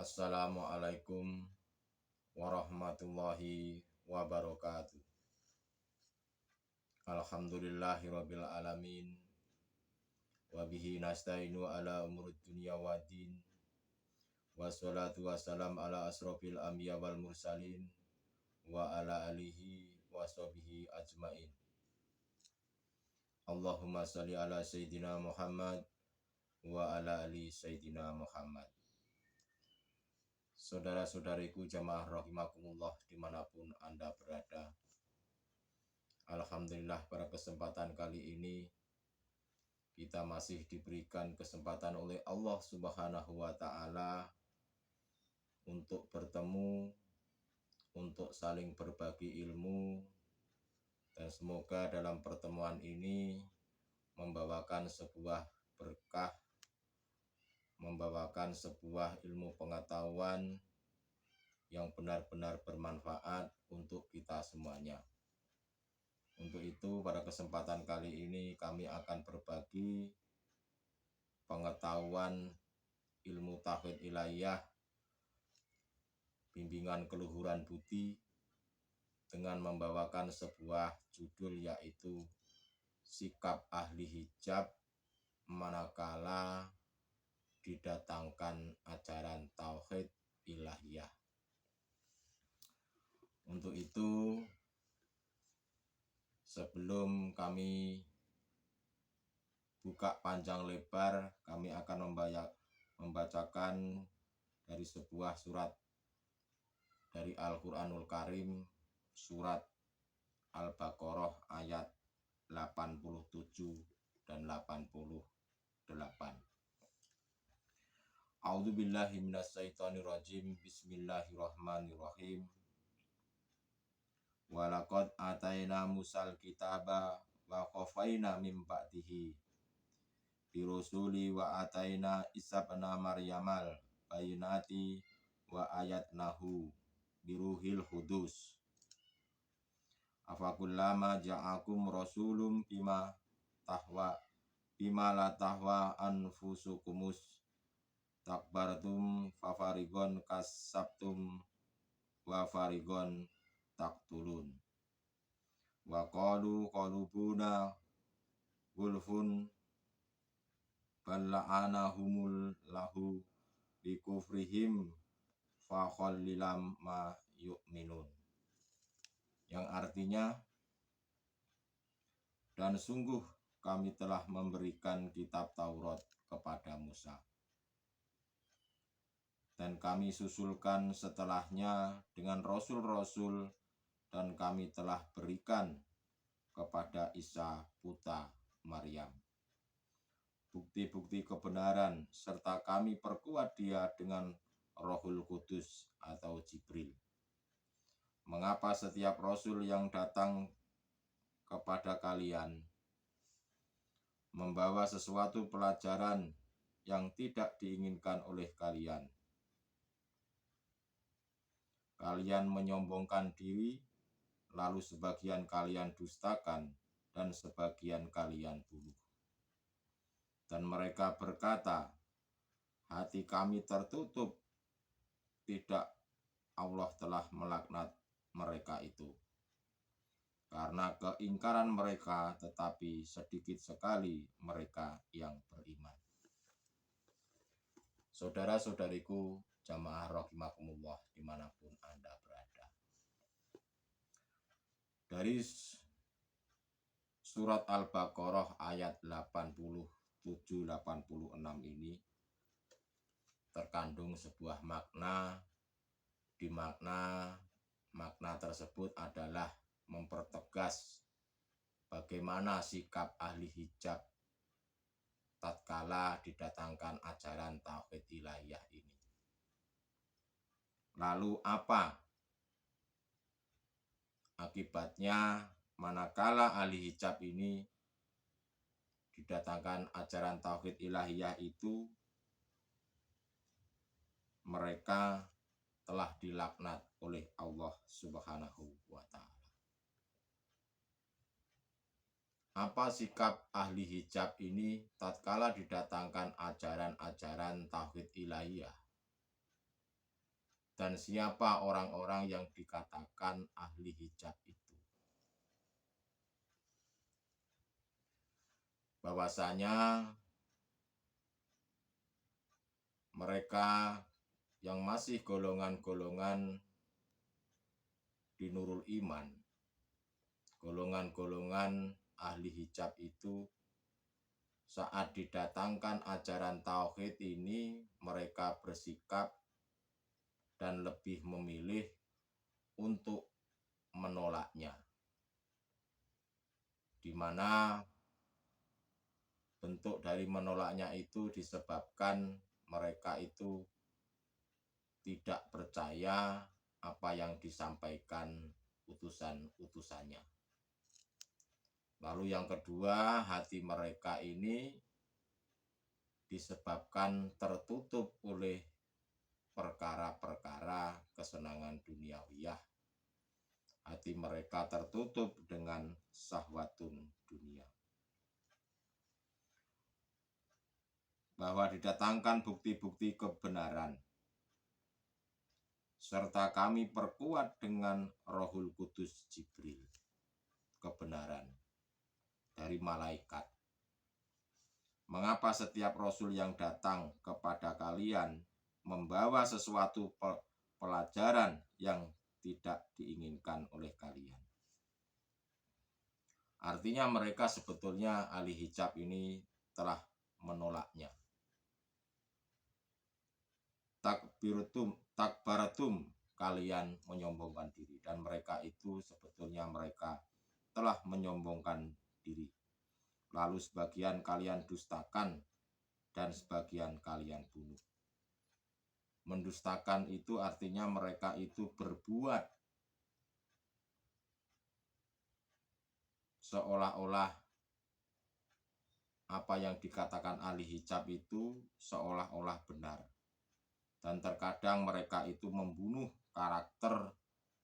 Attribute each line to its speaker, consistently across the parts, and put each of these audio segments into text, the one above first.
Speaker 1: Assalamualaikum warahmatullahi wabarakatuh. Alhamdulillahirabbil alamin. Wa bihi nasta'inu ala umurid dunya waddin. Wassalatu wassalam ala asrofil anbiya wal mursalin wa ala alihi wa sahbihi ajmain. Allahumma shalli ala sayyidina Muhammad wa ala ali sayyidina Muhammad. Saudara-saudariku jamaah rahimakumullah dimanapun Anda berada. Alhamdulillah pada kesempatan kali ini kita masih diberikan kesempatan oleh Allah Subhanahu wa Ta'ala untuk bertemu, untuk saling berbagi ilmu, dan semoga dalam pertemuan ini membawakan sebuah berkah, membawakan sebuah ilmu pengetahuan yang benar-benar bermanfaat untuk kita semuanya. Untuk itu pada kesempatan kali ini kami akan berbagi pengetahuan ilmu tauhid ilahiyah, bimbingan keluhuran budi, dengan membawakan sebuah judul yaitu sikap ahli hijab manakala didatangkan ajaran tauhid ilahiyah. Untuk itu, sebelum kami buka panjang lebar, kami akan membacakan dari sebuah surat dari Al-Quranul Karim, surat Al-Baqarah ayat 87 dan 88. A'udzubillahi minasyaitonirrajim. Bismillahirrahmanirrahim. Walaqad ataina Musal kitaba wa qafaina min ba'dihi birusuli wa ataina Isa ibn Maryamal bayinati wa ayatnahu biruhil hudus. Afakullama ja'akum rasulum bima la tahwa anfusukumus takbartum fafarigon kasabtum wa farigon taktulun. Wa qalu qalubuna gulfun balla'anahumul lahu bikufrihim fa khallilam ma yu'minun. Yang artinya, dan sungguh kami telah memberikan kitab Taurat kepada Musa, dan kami susulkan setelahnya dengan rasul-rasul, dan kami telah berikan kepada Isa putra Maryam bukti-bukti kebenaran, serta kami perkuat dia dengan Rohul Kudus atau Jibril. Mengapa setiap rasul yang datang kepada kalian membawa sesuatu pelajaran yang tidak diinginkan oleh kalian? Kalian menyombongkan diri, lalu sebagian kalian dustakan, dan sebagian kalian bunuh. Dan mereka berkata, hati kami tertutup, tidak, Allah telah melaknat mereka itu karena keingkaran mereka, tetapi sedikit sekali mereka yang beriman. Saudara-saudariku jamaah rahimakumullah dimanapun Anda berada, dari surat Al-Baqarah ayat 87-86 ini terkandung sebuah makna, di makna tersebut adalah mempertegas bagaimana sikap ahli hijab tatkala didatangkan ajaran tauhid ilahiyah ini. Lalu apa akibatnya manakala ahli hijab ini didatangkan ajaran tauhid ilahiyah itu? Mereka telah dilaknat oleh Allah Subhanahu wa Ta'ala. Apa sikap ahli hijab ini tatkala didatangkan ajaran-ajaran tauhid ilahiyah? Dan siapa orang-orang yang dikatakan ahli hijab itu? Bahwasanya mereka yang masih golongan-golongan di Nurul Iman, golongan-golongan ahli hijab itu saat didatangkan ajaran tauhid ini mereka bersikap dan lebih memilih untuk menolaknya, di mana bentuk dari menolaknya itu disebabkan mereka itu tidak percaya apa yang disampaikan utusan-utusannya. Lalu yang kedua, hati mereka ini disebabkan tertutup oleh perkara-perkara kesenangan duniawiyah. Hati mereka tertutup dengan syahwatun dunia. Bahwa didatangkan bukti-bukti kebenaran, serta kami perkuat dengan Rohul Kudus Jibril, kebenaran dari malaikat. Mengapa setiap rasul yang datang kepada kalian membawa sesuatu pelajaran yang tidak diinginkan oleh kalian? Artinya mereka sebetulnya ahli hijab ini telah menolaknya. Takbaratum, kalian menyombongkan diri. Dan mereka itu sebetulnya mereka telah menyombongkan diri. Lalu sebagian kalian dustakan dan sebagian kalian bunuh. Mendustakan itu artinya mereka itu berbuat seolah-olah apa yang dikatakan ahli hijab itu seolah-olah benar. Dan terkadang mereka itu membunuh karakter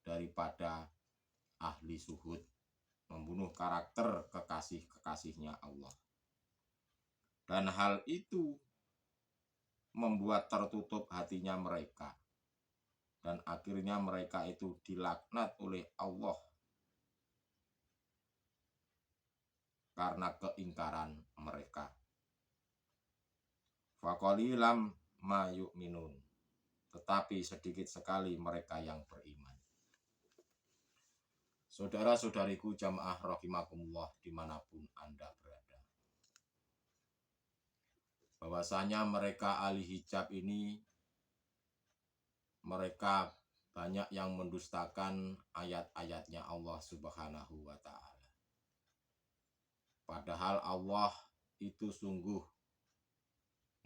Speaker 1: daripada ahli suhud, membunuh karakter kekasih-kekasihnya Allah. Dan hal itu membuat tertutup hatinya mereka. Dan akhirnya mereka itu dilaknat oleh Allah karena keingkaran mereka. Faqalilam ma yu'minun. Tetapi sedikit sekali mereka yang beriman. Saudara-saudariku jamaah rahimakumullah dimanapun Anda berada. Bahwasanya mereka ahli hijab ini, mereka banyak yang mendustakan ayat-ayatnya Allah Subhanahu wa Ta'ala. Padahal Allah itu sungguh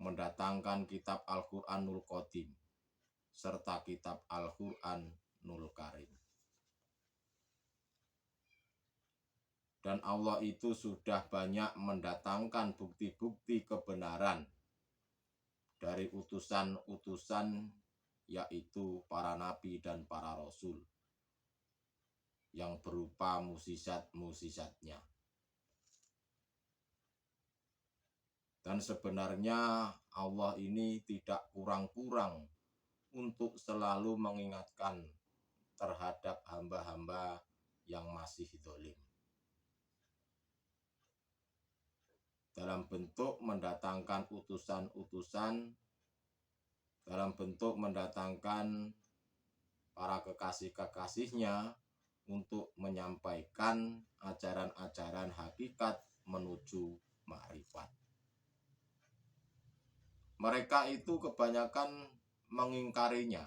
Speaker 1: mendatangkan kitab Al-Quranul Qadim serta kitab Al-Quranul Karim. Dan Allah itu sudah banyak mendatangkan bukti-bukti kebenaran dari utusan-utusan, yaitu para nabi dan para rasul, yang berupa mukjizat-mukjizatnya. Dan sebenarnya Allah ini tidak kurang-kurang untuk selalu mengingatkan terhadap hamba-hamba yang masih zalim. Dalam bentuk mendatangkan utusan-utusan, dalam bentuk mendatangkan para kekasih-kekasihnya untuk menyampaikan ajaran-ajaran hakikat menuju ma'rifat. Mereka itu kebanyakan mengingkarinya.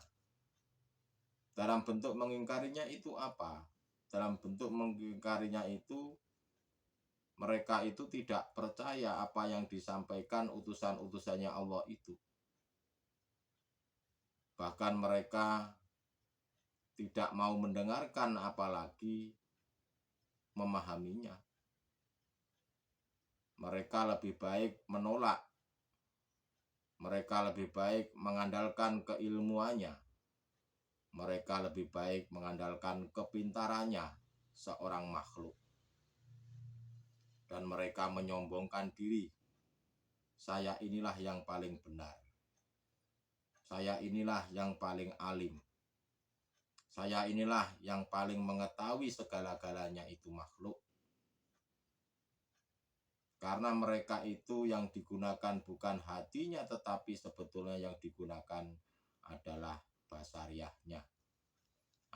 Speaker 1: Dalam bentuk mengingkarinya itu apa? Dalam bentuk mengingkarinya itu mereka itu tidak percaya apa yang disampaikan utusan-utusannya Allah itu. Bahkan mereka tidak mau mendengarkan apalagi memahaminya. Mereka lebih baik menolak. Mereka lebih baik mengandalkan keilmuannya. Mereka lebih baik mengandalkan kepintarannya seorang makhluk. Dan mereka menyombongkan diri. Saya inilah yang paling benar. Saya inilah yang paling alim. Saya inilah yang paling mengetahui segala-galanya itu makhluk. Karena mereka itu yang digunakan bukan hatinya, tetapi sebetulnya yang digunakan adalah basariahnya,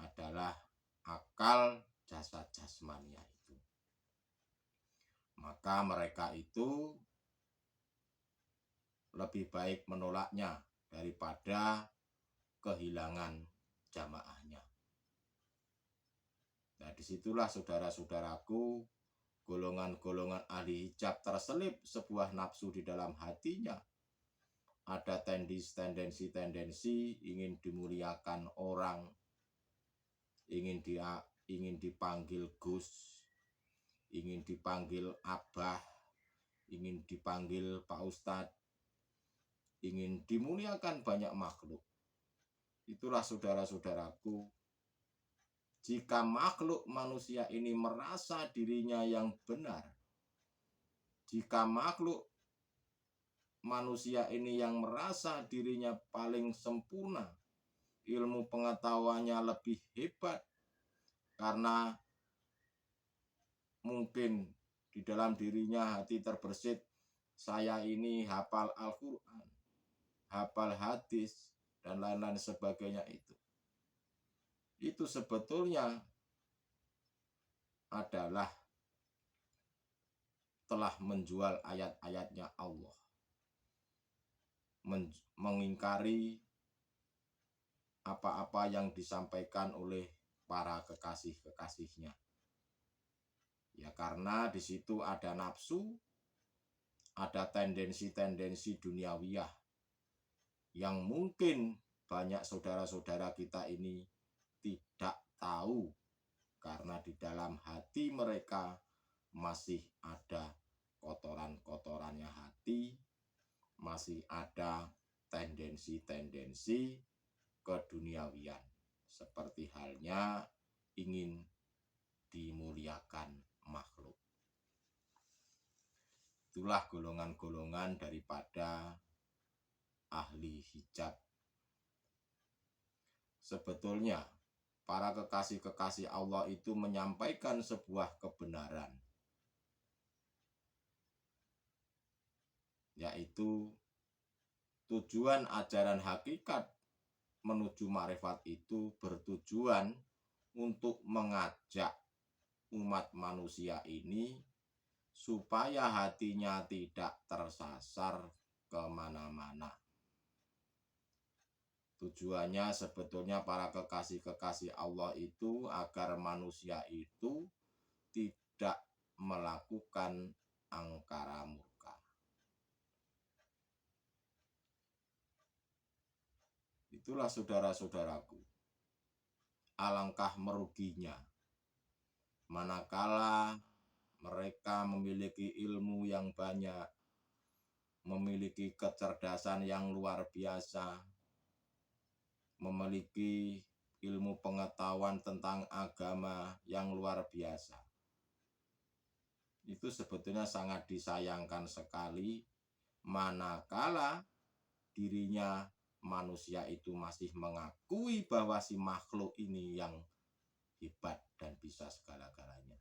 Speaker 1: adalah akal jasad jasmania itu. Maka mereka itu lebih baik menolaknya daripada kehilangan jamaahnya. Nah, disitulah saudara-saudaraku, golongan-golongan ahli hijab terselip sebuah nafsu di dalam hatinya. Ada tendensi-tendensi ingin dimuliakan orang, ingin dipanggil Gus, ingin dipanggil Abah, ingin dipanggil Pak Ustadz, ingin dimuliakan banyak makhluk. Itulah saudara-saudaraku, jika makhluk manusia ini merasa dirinya yang benar, jika makhluk manusia ini yang merasa dirinya paling sempurna, ilmu pengetahuannya lebih hebat, karena mungkin di dalam dirinya hati terbersit, saya ini hafal Al-Quran, hafal hadis, dan lain-lain sebagainya itu sebetulnya adalah telah menjual ayat-ayatnya Allah, mengingkari apa-apa yang disampaikan oleh para kekasih-kekasihnya. Ya karena di situ ada nafsu, ada tendensi-tendensi duniawiyah yang mungkin banyak saudara-saudara kita ini tidak tahu, karena di dalam hati mereka masih ada kotoran-kotorannya hati, masih ada tendensi-tendensi keduniawian, seperti halnya ingin dimuliakan makhluk. Itulah golongan-golongan daripada ahli hijab. Sebetulnya para kekasih-kekasih Allah itu menyampaikan sebuah kebenaran, yaitu tujuan ajaran hakikat menuju ma'rifat itu bertujuan untuk mengajak umat manusia ini supaya hatinya tidak tersasar kemana-mana. Tujuannya sebetulnya para kekasih-kekasih Allah itu agar manusia itu tidak melakukan angkara murka. Itulah saudara-saudaraku, alangkah meruginya manakala mereka memiliki ilmu yang banyak, memiliki kecerdasan yang luar biasa, memiliki ilmu pengetahuan tentang agama yang luar biasa. Itu sebetulnya sangat disayangkan sekali manakala dirinya manusia itu masih mengakui bahwa si makhluk ini yang hebat dan bisa segala-galanya.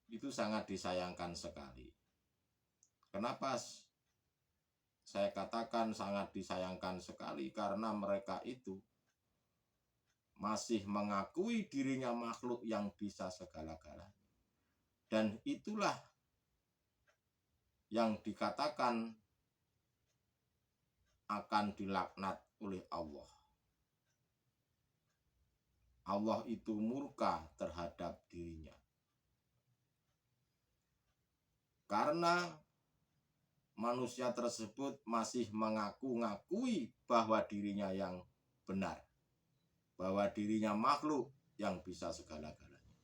Speaker 1: Itu sangat disayangkan sekali. Kenapa saya katakan sangat disayangkan sekali? Karena mereka itu masih mengakui dirinya makhluk yang bisa segala-galanya. Dan itulah yang dikatakan akan dilaknat oleh Allah. Allah itu murka terhadap dirinya. Karena manusia tersebut masih mengaku-ngakui bahwa dirinya yang benar, bahwa dirinya makhluk yang bisa segala-galanya.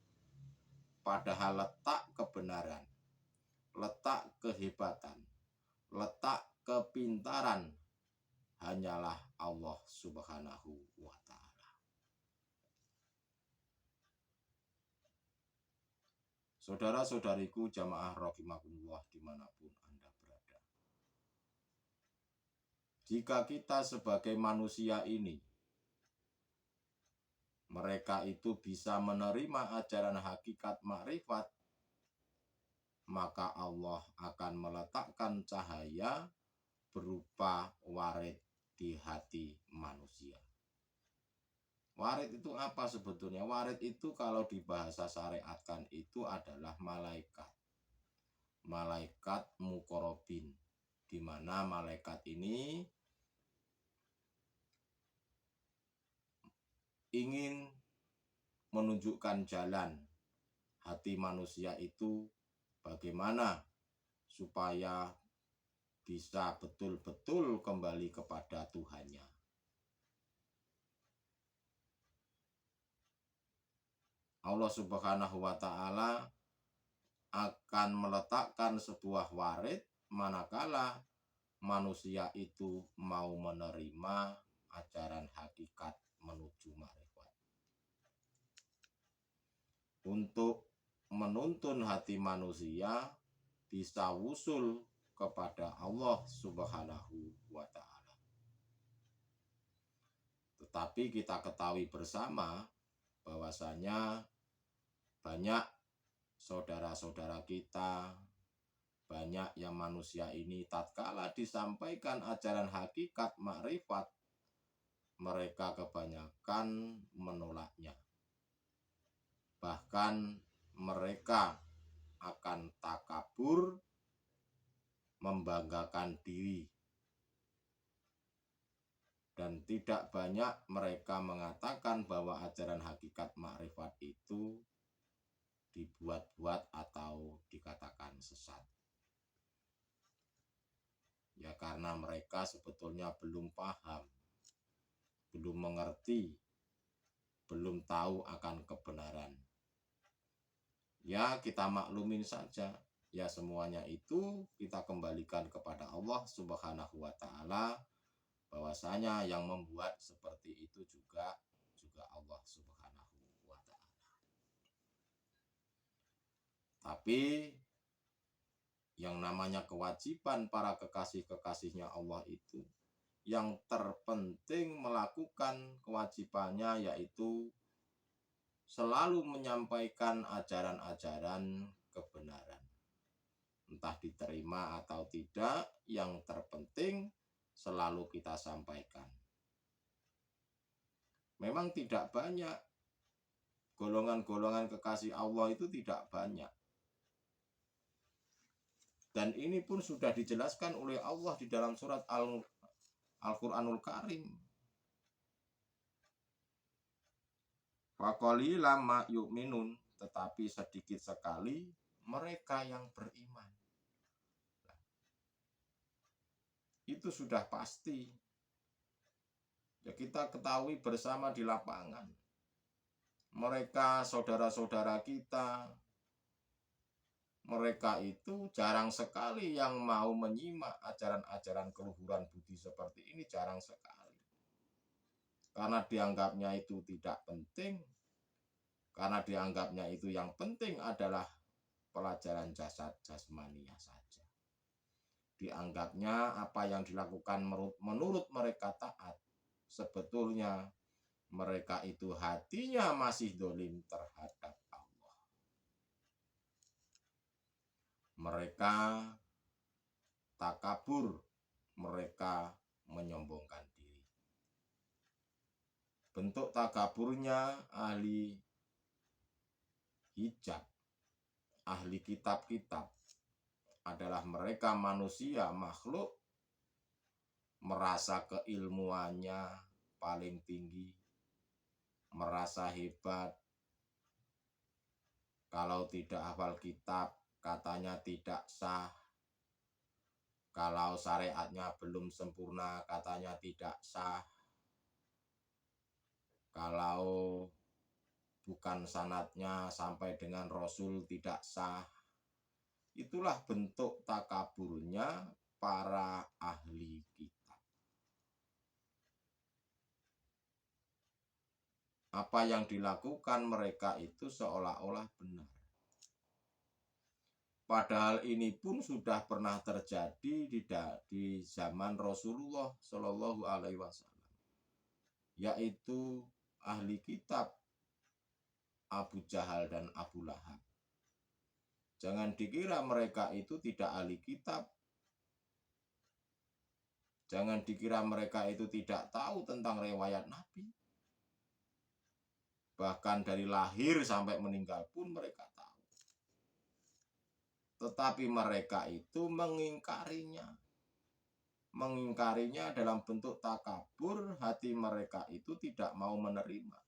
Speaker 1: Padahal letak kebenaran, letak kehebatan, letak kepintaran hanyalah Allah Subhanahu wa Ta'ala. Saudara-saudariku jamaah rahimakumullah dimanapun Anda berada. Jika kita sebagai manusia ini mereka itu bisa menerima ajaran hakikat makrifat, maka Allah akan meletakkan cahaya berupa warid di hati manusia. Warid itu apa sebetulnya? Warid itu kalau di bahasa syariatkan itu adalah malaikat. Malaikat muqarrabin, di mana malaikat ini ingin menunjukkan jalan hati manusia itu bagaimana supaya bisa betul-betul kembali kepada Tuhannya. Allah Subhanahu wa Ta'ala akan meletakkan sebuah warid manakala manusia itu mau menerima ajaran hakikat menuju makrifat. Untuk menuntun hati manusia bisa wusul kepada Allah Subhanahu wa Ta'ala. Tetapi kita ketahui bersama bahwasanya banyak saudara-saudara kita, banyak yang manusia ini tatkala disampaikan ajaran hakikat makrifat, mereka kebanyakan menolaknya. Bahkan mereka akan takabur, membanggakan diri. Dan tidak banyak mereka mengatakan bahwa ajaran hakikat makrifat itu dibuat-buat atau dikatakan sesat. Ya karena mereka sebetulnya belum paham, belum mengerti, belum tahu akan kebenaran. Ya kita maklumin saja, ya semuanya itu kita kembalikan kepada Allah Subhanahu wa Ta'ala, bahwasanya yang membuat seperti itu juga Allah Subhanahu wa Ta'ala. Tapi yang namanya kewajiban para kekasih-kekasihnya Allah itu, yang terpenting melakukan kewajibannya yaitu selalu menyampaikan ajaran-ajaran kebenaran. Entah diterima atau tidak, yang terpenting selalu kita sampaikan. Memang tidak banyak, golongan-golongan kekasih Allah itu tidak banyak. Dan ini pun sudah dijelaskan oleh Allah di dalam surat Al-Quranul Karim. Faqalilan ma yu'minun, tetapi sedikit sekali mereka yang beriman. Itu sudah pasti. Ya kita ketahui bersama di lapangan. Mereka saudara-saudara kita, mereka itu jarang sekali yang mau menyimak ajaran-ajaran keluhuran budi seperti ini, jarang sekali. Karena dianggapnya itu tidak penting, karena dianggapnya itu yang penting adalah pelajaran jasad jasmania saja. Dianggapnya apa yang dilakukan menurut mereka taat, sebetulnya mereka itu hatinya masih dolim terhadap Allah. Mereka takabur, mereka menyombongkan diri. Bentuk takaburnya ahli hijab, ahli kitab-kitab adalah mereka manusia makhluk merasa keilmuannya paling tinggi, merasa hebat. Kalau tidak hafal kitab katanya tidak sah. Kalau syariatnya belum sempurna katanya tidak sah. Kalau bukan sanadnya sampai dengan Rasul tidak sah. Itulah bentuk takaburnya para ahli kitab. Apa yang dilakukan mereka itu seolah-olah benar. Padahal ini pun sudah pernah terjadi di zaman Rasulullah Shallallahu Alaihi Wasallam, yaitu ahli kitab Abu Jahal dan Abu Lahab. Jangan dikira mereka itu tidak ahli kitab. Jangan dikira mereka itu tidak tahu tentang riwayat Nabi. Bahkan dari lahir sampai meninggal pun mereka tahu. Tetapi mereka itu mengingkarinya. Mengingkarinya dalam bentuk takabur, hati mereka itu tidak mau menerima.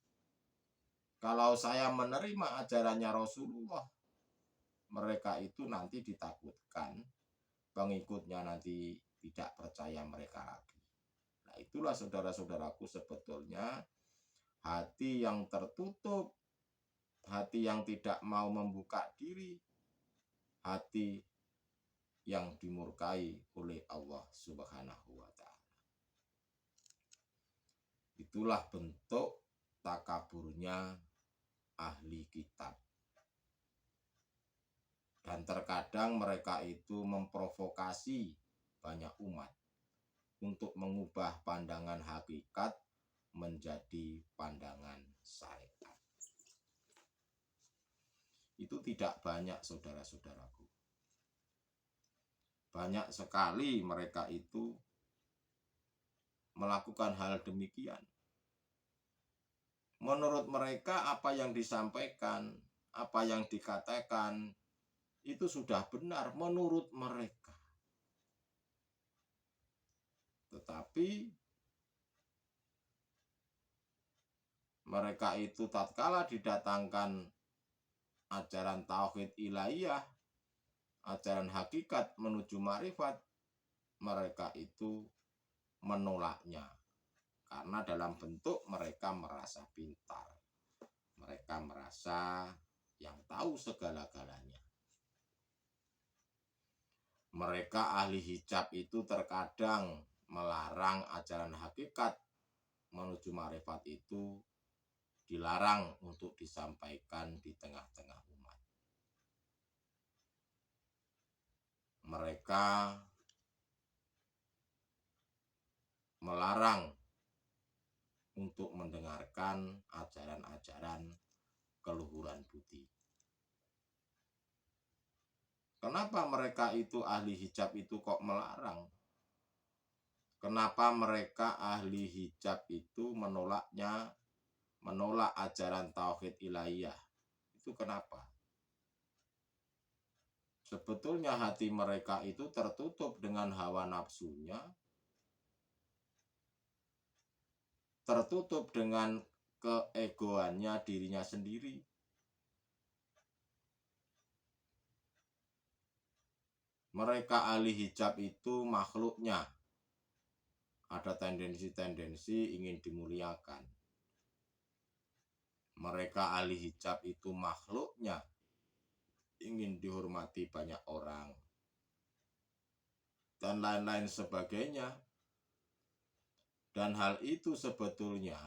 Speaker 1: Kalau saya menerima ajarannya Rasulullah, mereka itu nanti ditakutkan, pengikutnya nanti tidak percaya mereka lagi. Nah, itulah saudara-saudaraku sebetulnya hati yang tertutup, hati yang tidak mau membuka diri, hati yang dimurkai oleh Allah Subhanahu wa Ta'ala. Itulah bentuk takaburnya ahli kitab. Dan terkadang mereka itu memprovokasi banyak umat untuk mengubah pandangan hakikat menjadi pandangan syariat. Itu tidak banyak, saudara-saudaraku. Banyak sekali mereka itu melakukan hal demikian. Menurut mereka apa yang disampaikan, apa yang dikatakan itu sudah benar menurut mereka. Tetapi mereka itu tatkala didatangkan ajaran tauhid ilahiyah, ajaran hakikat menuju ma'rifat, mereka itu menolaknya. Karena dalam bentuk mereka merasa pintar. Mereka merasa yang tahu segala-galanya. Mereka ahli hijab itu terkadang melarang ajaran hakikat menuju ma'rifat itu dilarang untuk disampaikan di tengah-tengah umat. Mereka melarang untuk mendengarkan ajaran-ajaran keluhuran budi. Kenapa mereka itu ahli hijab itu kok melarang? Kenapa mereka ahli hijab itu menolaknya, menolak ajaran tauhid ilahiyah? Itu kenapa? Sebetulnya hati mereka itu tertutup dengan hawa nafsunya, tertutup dengan keegoannya dirinya sendiri. Mereka ahli hijab itu makhluknya. Ada tendensi-tendensi ingin dimuliakan. Mereka ahli hijab itu makhluknya ingin dihormati banyak orang. Dan lain-lain sebagainya. Dan hal itu sebetulnya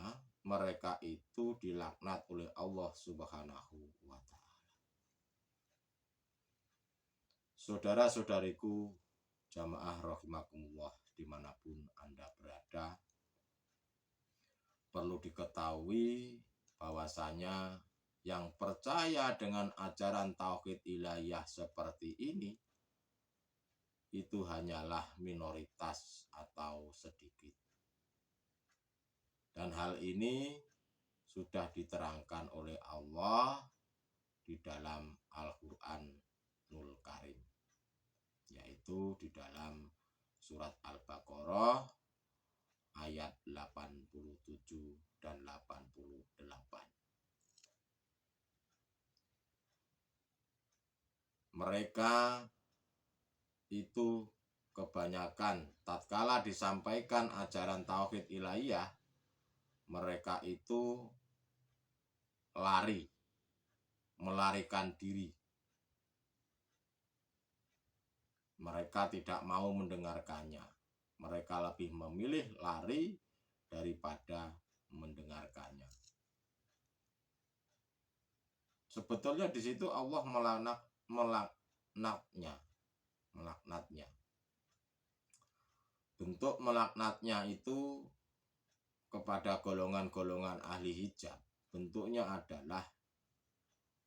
Speaker 1: mereka itu dilaknat oleh Allah Subhanahu wa Ta'ala. Saudara-saudariku, jamaah rahimakumullah dimanapun Anda berada, perlu diketahui bahwasanya yang percaya dengan ajaran tauhid ilahiyah seperti ini itu hanyalah minoritas atau sedikit. Dan hal ini sudah diterangkan oleh Allah di dalam Al-Qur'anul Karim, yaitu di dalam surat Al-Baqarah ayat 87 dan 88. Mereka itu kebanyakan tatkala disampaikan ajaran tauhid ilahiyah, mereka itu lari, melarikan diri. Mereka tidak mau mendengarkannya. Mereka lebih memilih lari daripada mendengarkannya. Sebetulnya di situ Allah melaknatnya. Bentuk melaknatnya itu kepada golongan-golongan ahli hijab. Bentuknya adalah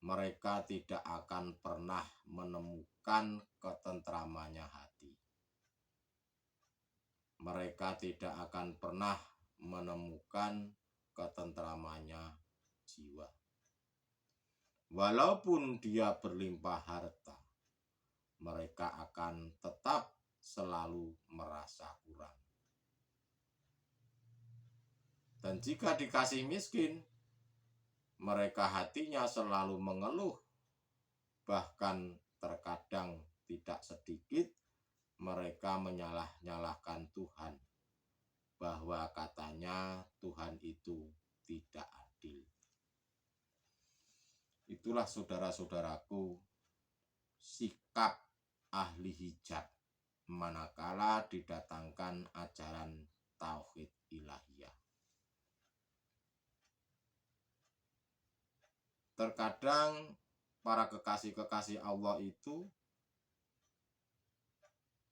Speaker 1: mereka tidak akan pernah menemukan ketentramannya hati. Mereka tidak akan pernah menemukan ketentramannya jiwa. Walaupun dia berlimpah harta, mereka akan tetap selalu merasa kurang. Dan jika dikasih miskin, mereka hatinya selalu mengeluh. Bahkan terkadang tidak sedikit mereka menyalah-nyalahkan Tuhan, bahwa katanya Tuhan itu tidak adil. Itulah saudara-saudaraku sikap ahli hijab manakala didatangkan ajaran tauhid ilahiyah. Terkadang para kekasih-kekasih Allah itu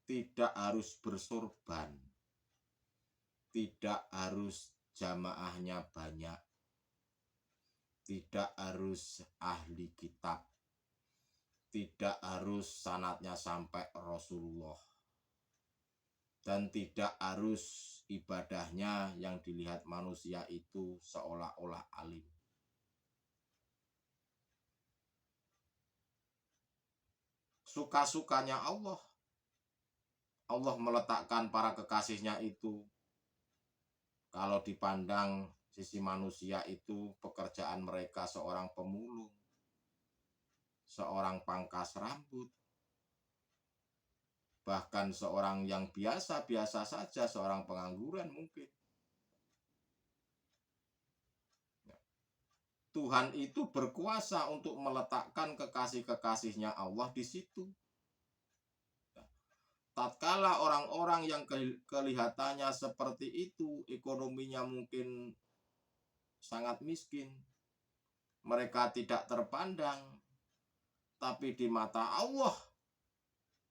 Speaker 1: tidak harus bersorban, tidak harus jamaahnya banyak, tidak harus ahli kitab, tidak harus sanadnya sampai Rasulullah, dan tidak harus ibadahnya yang dilihat manusia itu seolah-olah alim. Suka-sukanya Allah. Allah meletakkan para kekasihnya itu, kalau dipandang sisi manusia itu, pekerjaan mereka seorang pemulung, seorang pangkas rambut, bahkan seorang yang biasa-biasa saja, seorang pengangguran mungkin. Tuhan itu berkuasa untuk meletakkan kekasih-kekasihnya Allah di situ. Tatkala orang-orang yang kelihatannya seperti itu, ekonominya mungkin sangat miskin, mereka tidak terpandang, tapi di mata Allah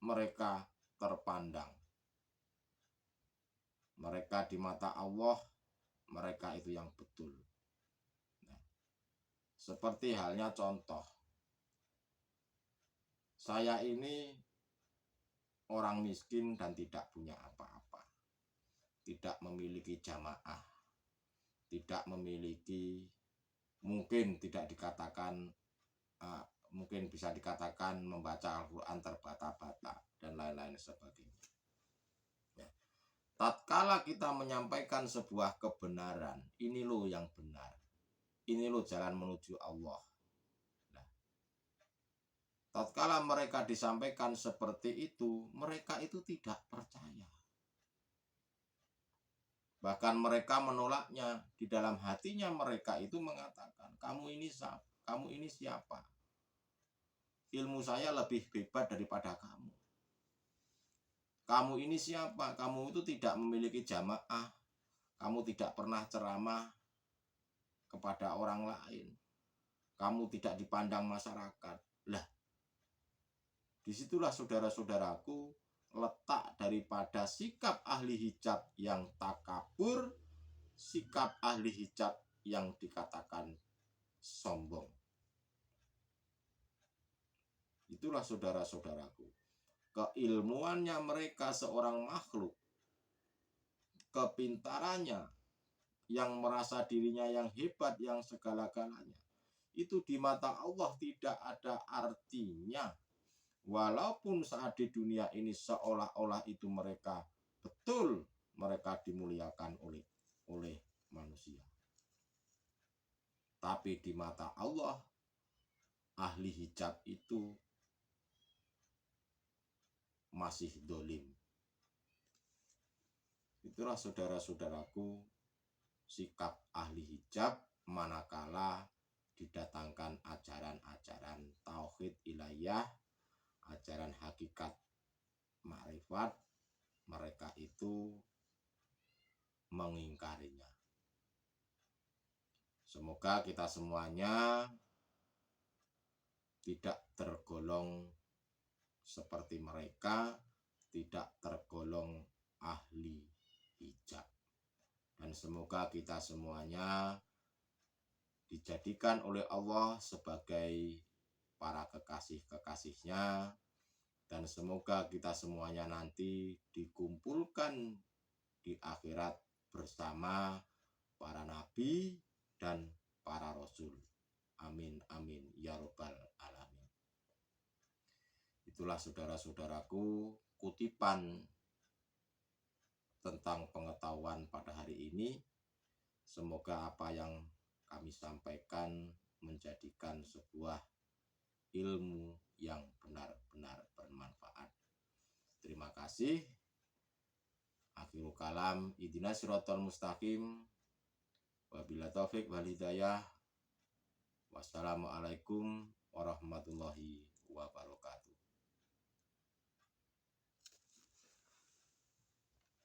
Speaker 1: mereka terpandang. Mereka di mata Allah, mereka itu yang betul. Nah, seperti halnya contoh, saya ini orang miskin dan tidak punya apa-apa, tidak memiliki jamaah, tidak memiliki, mungkin tidak dikatakan, mungkin bisa dikatakan membaca Al-Quran terbata-bata dan lain-lain sebagainya. Ya. Tatkala kita menyampaikan sebuah kebenaran, ini loh yang benar, ini loh jalan menuju Allah. Nah, tatkala mereka disampaikan seperti itu, mereka itu tidak percaya. Bahkan mereka menolaknya. Di dalam hatinya mereka itu mengatakan, kamu ini siapa? Ilmu saya lebih hebat daripada kamu. Kamu ini siapa? Kamu itu tidak memiliki jamaah. Kamu tidak pernah ceramah kepada orang lain. Kamu tidak dipandang masyarakat. Lah, disitulah saudara-saudaraku letak daripada sikap ahli hijab yang takabur, sikap ahli hijab yang dikatakan sombong. Itulah saudara-saudaraku, keilmuannya mereka seorang makhluk, kepintarannya, yang merasa dirinya yang hebat, yang segala-galanya, itu di mata Allah tidak ada artinya. Walaupun saat di dunia ini seolah-olah itu mereka betul, mereka dimuliakan oleh manusia, tapi di mata Allah ahli hijab itu masih dolim. Itulah saudara-saudaraku sikap ahli hijab manakala didatangkan ajaran-ajaran tauhid ilahiyah, ajaran hakikat makrifat, mereka itu mengingkarinya. Semoga kita semuanya tidak tergolong seperti mereka, tidak tergolong ahli hijab. Dan semoga kita semuanya dijadikan oleh Allah sebagai para kekasih-kekasihnya, dan semoga kita semuanya nanti dikumpulkan di akhirat bersama para nabi dan para rasul. Amin amin ya robbal alamin. Itulah saudara-saudaraku kutipan tentang pengetahuan pada hari ini. Semoga apa yang kami sampaikan menjadikan sebuah ilmu yang benar-benar bermanfaat. Terima kasih. Akhirul kalam, ihdinas siratal mustaqim. Wabillahi taufik wal hidayah. Wassalamualaikum warahmatullahi wabarakatuh.